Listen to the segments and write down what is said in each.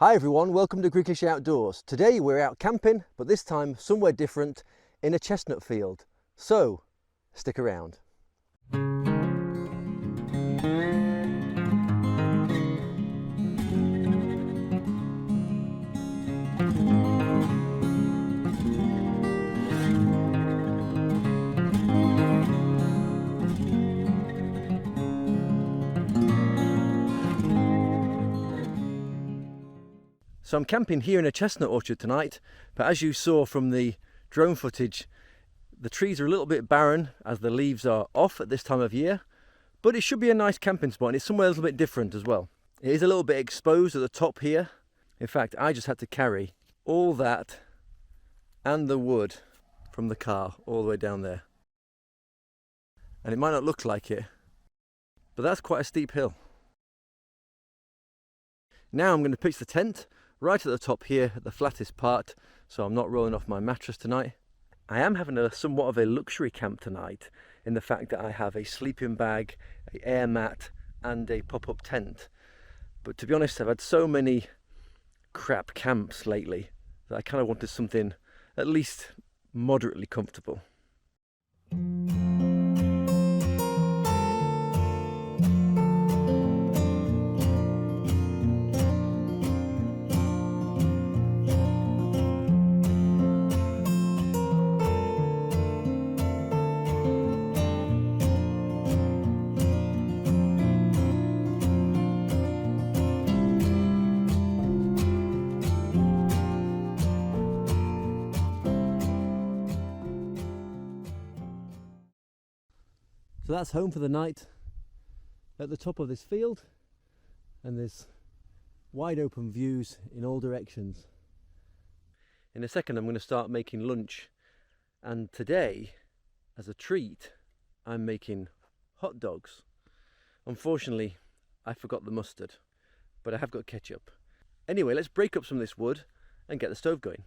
Hi everyone, welcome to Greekish Outdoors. Today we're out camping, but this time somewhere different in a chestnut field. So, stick around. So I'm camping here in a chestnut orchard tonight, but as you saw from the drone footage, the trees are a little bit barren as the leaves are off at this time of year, but it should be a nice camping spot and it's somewhere a little bit different as well. It is a little bit exposed at the top here. In fact, I just had to carry all that and the wood from the car all the way down there. And it might not look like it, but that's quite a steep hill. Now I'm going to pitch the tent right at the top here at the flattest part, so I'm not rolling off my mattress tonight. I am having somewhat of a luxury camp tonight in the fact that I have a sleeping bag, an air mat and a pop-up tent. But to be honest, I've had so many crap camps lately that I kind of wanted something at least moderately comfortable. So that's home for the night at the top of this field, and there's wide open views in all directions. In a second I'm going to start making lunch, and today as a treat I'm making hot dogs. Unfortunately I forgot the mustard, but I have got ketchup. Anyway, let's break up some of this wood and get the stove going.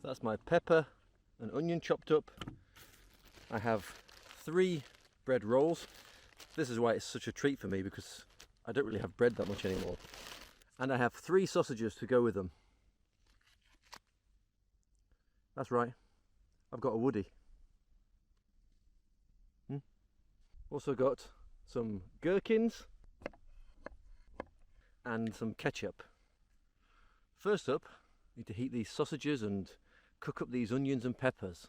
That's my pepper and onion chopped up. I have 3 bread rolls. This is why it's such a treat for me, because I don't really have bread that much anymore. And I have 3 sausages to go with them. That's right, I've got a woody. Also got some gherkins and some ketchup. First up, I need to heat these sausages and cook up these onions and peppers.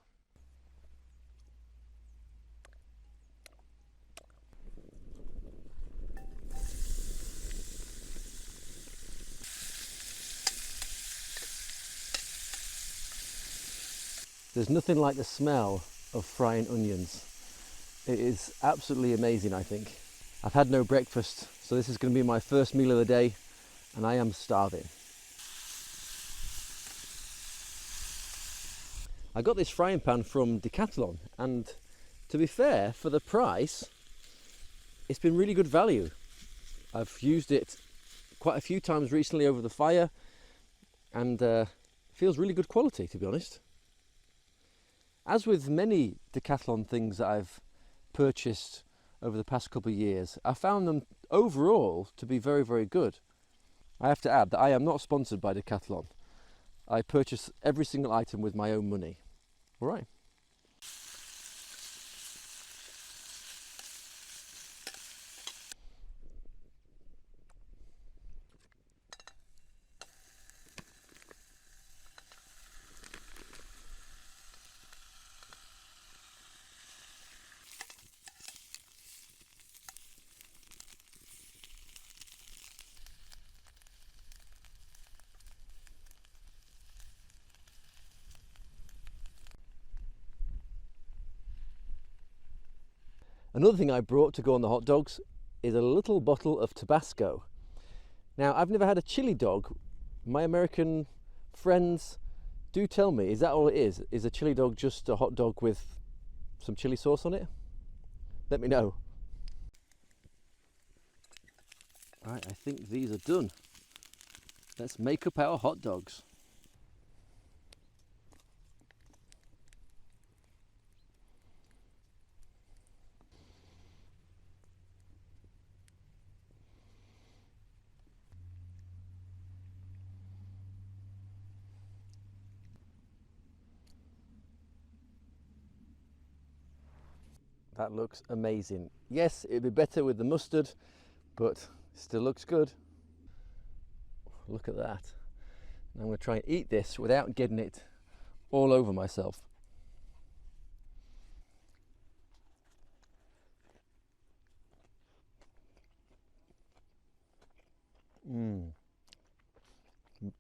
There's nothing like the smell of frying onions. It is absolutely amazing, I think. I've had no breakfast, so this is going to be my first meal of the day, and I am starving. I got this frying pan from Decathlon, and to be fair, for the price, it's been really good value. I've used it quite a few times recently over the fire, and feels really good quality, to be honest. As with many Decathlon things that I've purchased over the past couple of years, I found them overall to be very, very good. I have to add that I am not sponsored by Decathlon. I purchase every single item with my own money. All right. Another thing I brought to go on the hot dogs is a little bottle of Tabasco. Now, I've never had a chili dog. My American friends do tell me, is that all it is? Is a chili dog just a hot dog with some chili sauce on it? Let me know. Right, I think these are done. Let's make up our hot dogs. That looks amazing. Yes, it'd be better with the mustard, but still looks good. Look at that. And I'm going to try and eat this without getting it all over myself.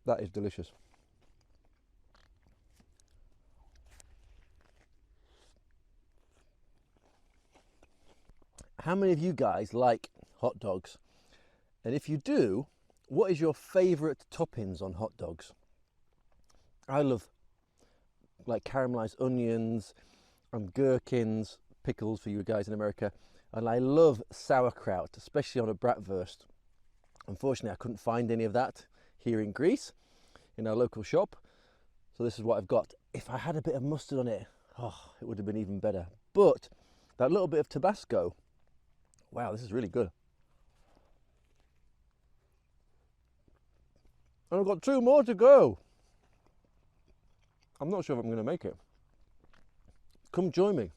That is delicious. How many of you guys like hot dogs? And if you do, what is your favourite toppings on hot dogs? I love like caramelized onions and gherkins, pickles for you guys in America, and I love sauerkraut, especially on a bratwurst. Unfortunately, I couldn't find any of that here in Greece in our local shop, so this is what I've got. If I had a bit of mustard on it, oh, it would have been even better. But that little bit of Tabasco, wow, this is really good. And I've got 2 more to go. I'm not sure if I'm going to make it. Come join me.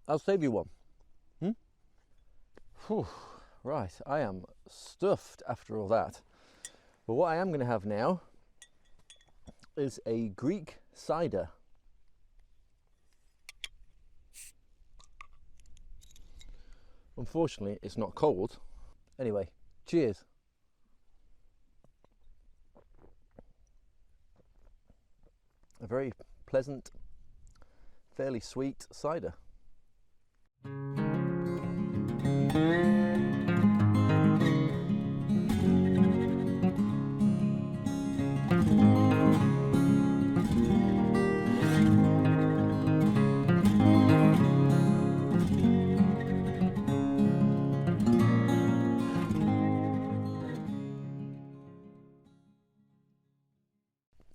I'll save you one. Whew. Right, I am stuffed after all that. But what I am going to have now is a Greek cider. Unfortunately, it's not cold. Anyway, cheers. A very pleasant, fairly sweet cider.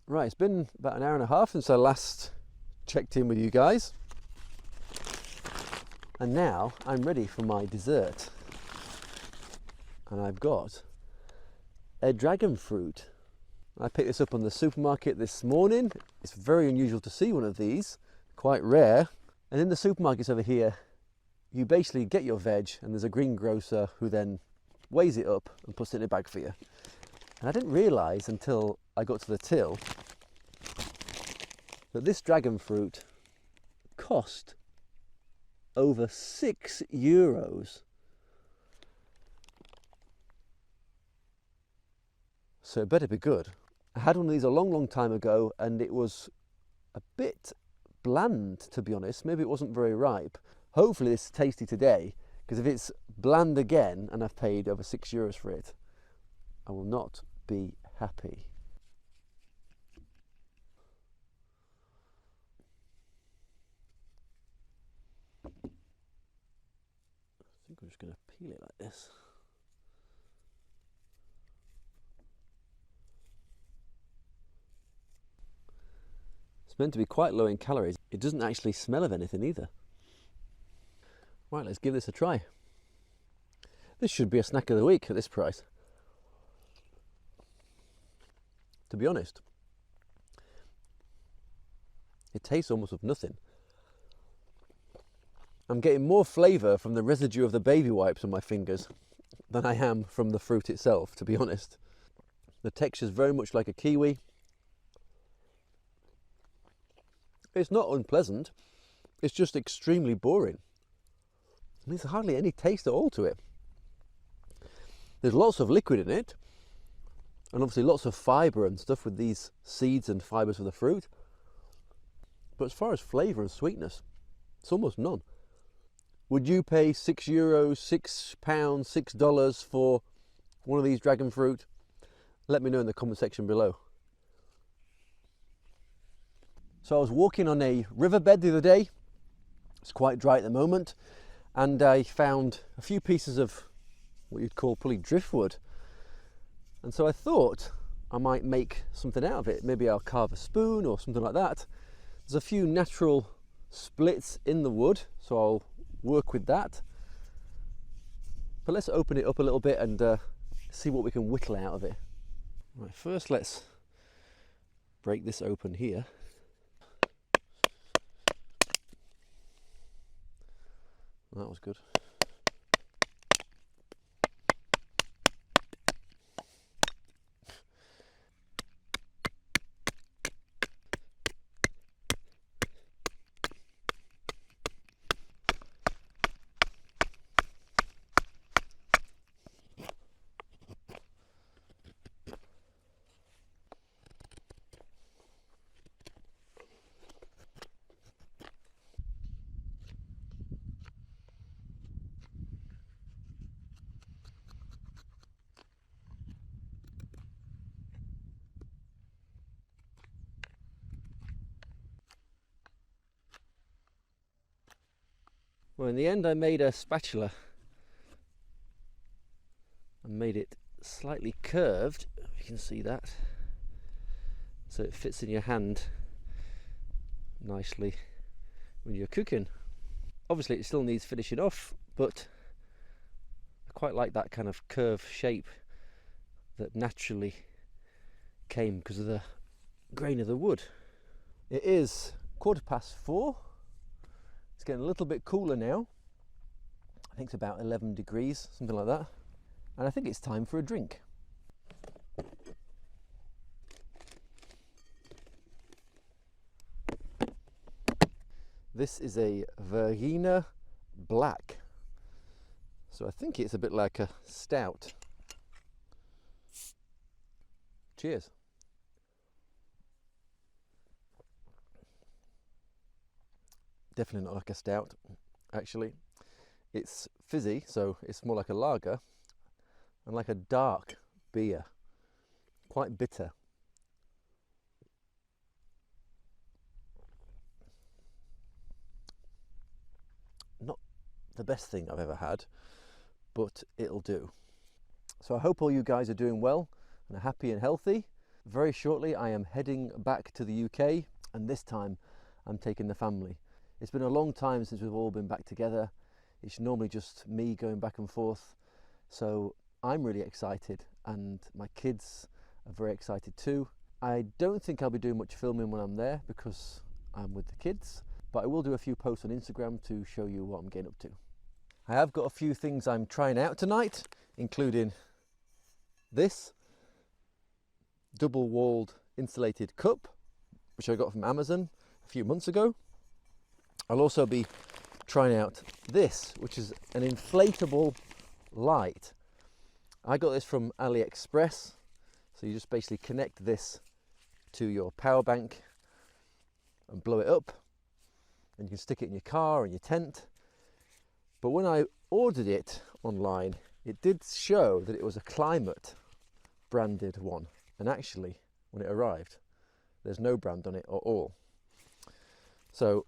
Right, it's been about an hour and a half since I last checked in with you guys. And now I'm ready for my dessert. And I've got a dragon fruit. I picked this up on the supermarket this morning. It's very unusual to see one of these, quite rare. And in the supermarkets over here, you basically get your veg and there's a greengrocer who then weighs it up and puts it in a bag for you. And I didn't realise until I got to the till that this dragon fruit cost over €6. So it better be good. I had one of these a long time ago and it was a bit bland, to be honest. Maybe it wasn't very ripe. Hopefully this is tasty today, because if it's bland again and I've paid over €6 for it, I will not be happy. I think I'm just going to peel it like this. It's meant to be quite low in calories. It doesn't actually smell of anything either. Right, let's give this a try. This should be a snack of the week at this price. To be honest, It tastes almost of nothing. I'm getting more flavour from the residue of the baby wipes on my fingers than I am from the fruit itself, to be honest. The texture is very much like a kiwi. It's not unpleasant, it's just extremely boring. There's hardly any taste at all to it. There's lots of liquid in it, and obviously lots of fibre and stuff with these seeds and fibres of the fruit. But as far as flavour and sweetness, it's almost none. Would you pay €6, £6, $6 for one of these dragon fruit? Let me know in the comment section below. So I was walking on a riverbed the other day. It's quite dry at the moment, and I found a few pieces of what you'd call probably driftwood. And so I thought I might make something out of it. Maybe I'll carve a spoon or something like that. There's a few natural splits in the wood, so I'll work with that. But let's open it up a little bit and see what we can whittle out of it. Right, first let's break this open here. That was good. Well, in the end I made a spatula and made it slightly curved, if you can see that, so it fits in your hand nicely when you're cooking. Obviously it still needs finishing off, but I quite like that kind of curved shape that naturally came because of the grain of the wood. It is 4:15. It's getting a little bit cooler now. I think it's about 11 degrees, something like that. And I think it's time for a drink. This is a Vergina Black. So I think it's a bit like a stout. Cheers. Definitely not like a stout, actually. It's fizzy, so it's more like a lager and like a dark beer. Quite bitter. Not the best thing I've ever had, but it'll do. So I hope all you guys are doing well and are happy and healthy. Very shortly I am heading back to the UK, and this time I'm taking the family. It's been a long time since we've all been back together. It's normally just me going back and forth. So I'm really excited, and my kids are very excited too. I don't think I'll be doing much filming when I'm there because I'm with the kids, but I will do a few posts on Instagram to show you what I'm getting up to. I have got a few things I'm trying out tonight, including this double-walled insulated cup, which I got from Amazon a few months ago. I'll also be trying out this, which is an inflatable light. I got this from AliExpress. So you just basically connect this to your power bank and blow it up, and you can stick it in your car and your tent. But when I ordered it online, it did show that it was a Climate branded one, and actually when it arrived there's no brand on it at all. So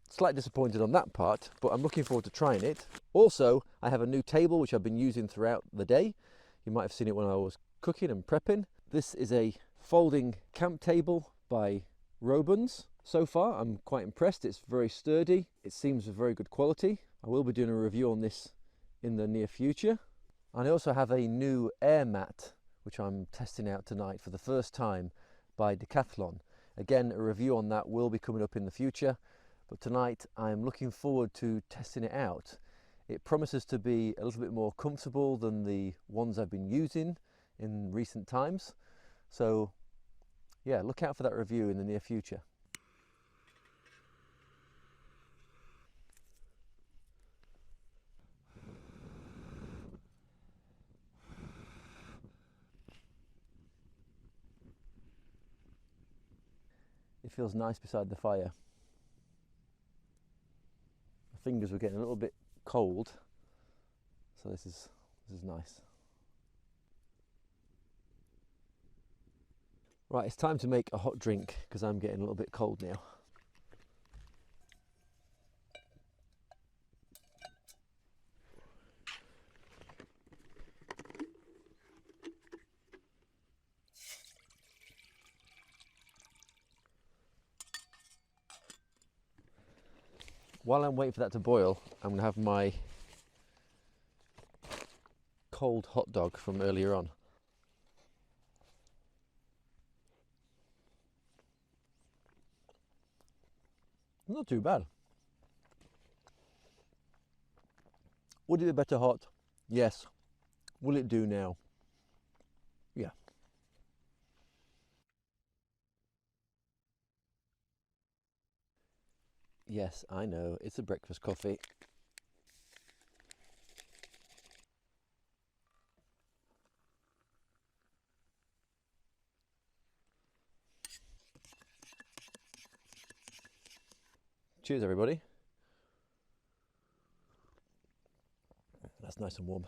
slightly disappointed on that part, but I'm looking forward to trying it. Also, I have a new table which I've been using throughout the day. You might have seen it when I was cooking and prepping. This is a folding camp table by Robins. So far I'm quite impressed. It's very sturdy. It seems of very good quality. I will be doing a review on this in the near future. And I also have a new air mat which I'm testing out tonight for the first time by Decathlon. Again, a review on that will be coming up in the future, but tonight I'm looking forward to testing it out. It promises to be a little bit more comfortable than the ones I've been using in recent times. So yeah, look out for that review in the near future. It feels nice beside the fire. My fingers were getting a little bit cold, so this is nice. Right, it's time to make a hot drink because I'm getting a little bit cold now. While I'm waiting for that to boil, I'm going to have my cold hot dog from earlier on. Not too bad. Would it be better hot? Yes. Will it do now? Yeah. Yes, I know, it's a breakfast coffee. Cheers, everybody. That's nice and warm.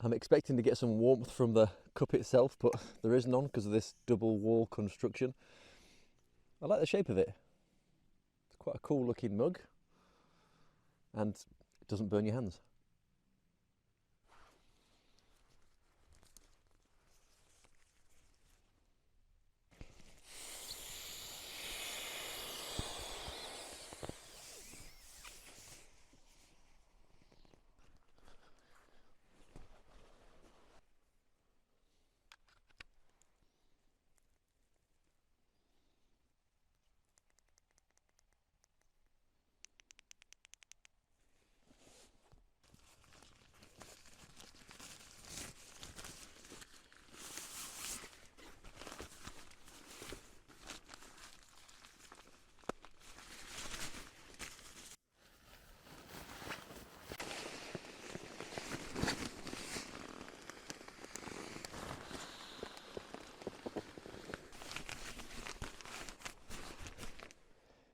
I'm expecting to get some warmth from the cup itself, but there is none because of this double wall construction. I like the shape of it. It's quite a cool looking mug, and it doesn't burn your hands.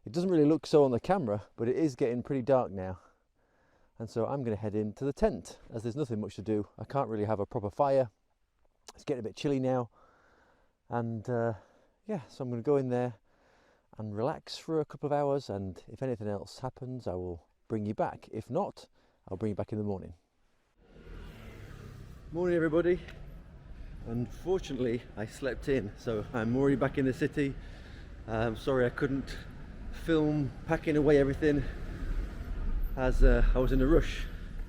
It doesn't really look so on the camera, but it is getting pretty dark now. And so I'm going to head into the tent, as there's nothing much to do. I can't really have a proper fire. It's getting a bit chilly now. And yeah, so I'm going to go in there and relax for a couple of hours. And if anything else happens, I will bring you back. If not, I'll bring you back in the morning. Morning, everybody. Unfortunately, I slept in, so I'm already back in the city. Sorry I couldn't film packing away everything as I was in a rush,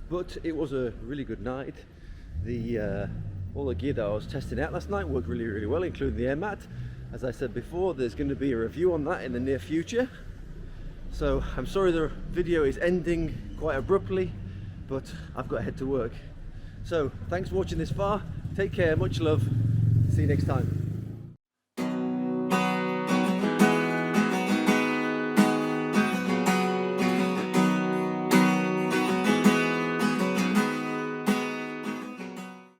but it was a really good night. All the gear that I was testing out last night worked really well, including the air mat. As I said before, there's going to be a review on that in the near future, so I'm sorry the video is ending quite abruptly, but I've got to head to work. So thanks for watching this far. Take care, much love, see you next time.